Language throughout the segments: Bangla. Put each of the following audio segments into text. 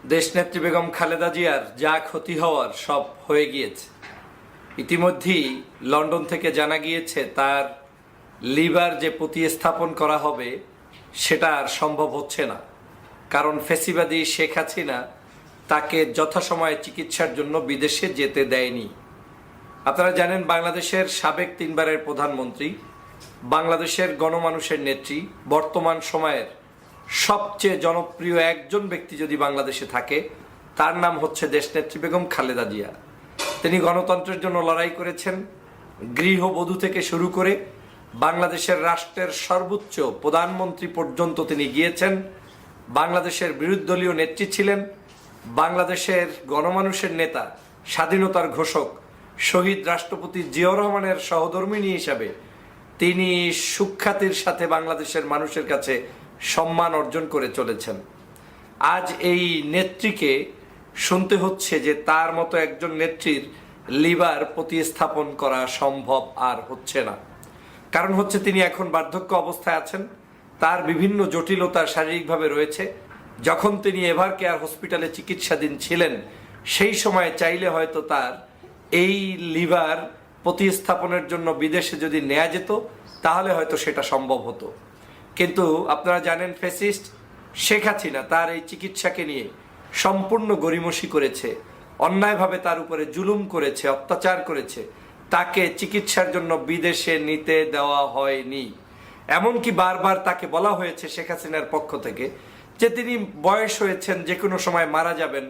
দেশনেত্রী বেগম খালেদা জিয়ার যা ক্ষতি হওয়ার সব হয়ে গিয়েছে। ইতিমধ্যেই লন্ডন থেকে জানা গিয়েছে তার লিভার যে প্রতিস্থাপন করা হবে সেটা আর সম্ভব হচ্ছে না, কারণ ফ্যাসিবাদী শেখ হাসিনা তাকে যথাসময়ে চিকিৎসার জন্য বিদেশে যেতে দেয়নি। আপনারা জানেন, বাংলাদেশের সাবেক 3 বারের প্রধানমন্ত্রী, বাংলাদেশের গণমানুষের নেত্রী, বর্তমান সময়ের সবচেয়ে জনপ্রিয় একজন ব্যক্তি যদি বাংলাদেশে থাকে তার নাম হচ্ছে দেশনেত্রী বেগম খালেদা জিয়া। তিনি গণতন্ত্রের জন্য লড়াই করেছেন। গৃহবধূ থেকে শুরু করে বাংলাদেশের রাষ্ট্রের সর্বোচ্চ প্রধানমন্ত্রী পর্যন্ত তিনি গিয়েছেন। বাংলাদেশের বিরোধীদলীয় নেত্রী ছিলেন, বাংলাদেশের গণমানুষের নেতা, স্বাধীনতার ঘোষক, শহীদ রাষ্ট্রপতি জিয়াউর রহমানের সহধর্মিণী হিসাবে তিনি সুখ্যাতির সাথে বাংলাদেশের মানুষের কাছে সম্মান অর্জন করে চলেছেন। আজ এই নেত্রীকে শুনতে হচ্ছে যে তার মতো একজন নেত্রীর লিভার প্রতিস্থাপন করা সম্ভব আর হচ্ছে না। কারণ হচ্ছে তিনি এখন বার্ধক্য অবস্থায় আছেন, তার বিভিন্ন জটিলতা শারীরিকভাবে রয়েছে। যখন তিনি এভার কেয়ার হসপিটালে চিকিৎসাধীন ছিলেন সেই সময় চাইলে হয়তো তার এই লিভার প্রতিস্থাপনের জন্য বিদেশে যদি নেওয়া যেত তাহলে হয়তো সেটা সম্ভব হতো। কিন্তু আপনারা জানেন, ফ্যাসিস্ট শেখ হাসিনা তার এই চিকিৎসাকে নিয়ে সম্পূর্ণ গড়িমসি করেছে, অন্যায়ভাবে তার উপরে জুলুম করেছে, অত্যাচার করেছে। তাকে চিকিৎসার জন্য বিদেশে নিতে দেওয়া হয়নি। এমনকি বারবার তাকে বলা হয়েছে শেখ হাসিনার পক্ষ থেকে যে তিনি বয়স হয়েছেন, যে কোনো সময় মারা যাবেন,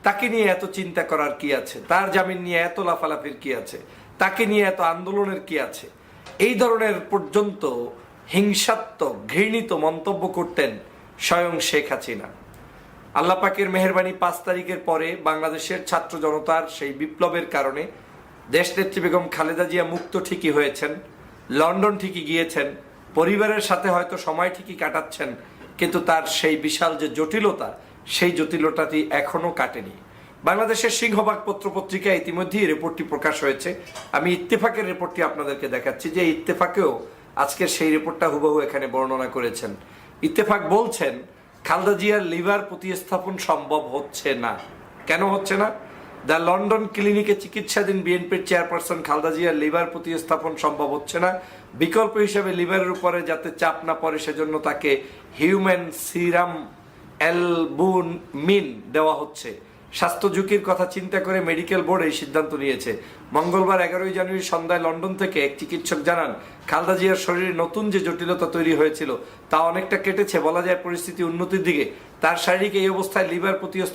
তাকে নিয়ে এত চিন্তা করার কি আছে, তার জামিন নিয়ে এত লাফালাফির কি আছে, তাকে নিয়ে এত আন্দোলনের কি আছে। এই ধরনের পর্যন্ত হিংসাত্মক ঘৃণিত মন্তব্য করতেন স্বয়ং শেখ হাসিনা। আল্লাহ পাকের মেহেরবানি, 5 তারিখের পরে বাংলাদেশের ছাত্র জনতার সেই বিপ্লবের কারণে দেশনেত্রী বেগম খালেদা জিয়া মুক্ত ঠিকই হয়েছেন, লন্ডন ঠিকই গিয়েছেন, পরিবারের সাথে হয়তো সময় ঠিকই কাটাচ্ছেন, কিন্তু তার সেই বিশাল যে জটিলতা, সেই জটিলতাটি এখনো কাটেনি। বাংলাদেশের সিংহভাগ পত্রপত্রিকা ইতিমধ্যেই রিপোর্টটি প্রকাশ হয়েছে। আমি ইত্তেফাকের রিপোর্টটি আপনাদেরকে দেখাচ্ছি, যে ইত্তেফাকেও আজকের সেই রিপোর্টটা হুবহু এখানে বর্ণনা করেছেন। ইত্তেফাক বলছেন খালেদা জিয়ার লিভার প্রতিস্থাপন সম্ভব হচ্ছে না। কেন হচ্ছে না? দ্য লন্ডন ক্লিনিকে চিকিৎসাধীন বিএনপির চেয়ারপারসন খালেদা জিয়ার লিভার প্রতিস্থাপন সম্ভব হচ্ছে না। বিকল্প হিসেবে লিভারের উপরে যাতে চাপ না পড়ে সেজন্য তাকে হিউম্যান সিরাম অ্যালবুমিন দেওয়া হচ্ছে। স্বাস্থ্য ঝুঁকির কথা চিন্তা করে মেডিকেল বোর্ড এই সিদ্ধান্ত নিয়েছে। মঙ্গলবার 11 জানুয়ারি সন্ধ্যায় লন্ডন থেকে এক চিকিৎসক জানান, খালেদা জিয়ার শরীরে নতুন যে জটিলতা তৈরি হয়েছিল তা অনেকটা কেটেছে। বলা যায় পরিস্থিতি উন্নতির দিকে। তার শারীরিক এই অবস্থায় লিভার প্রতিস্থাপন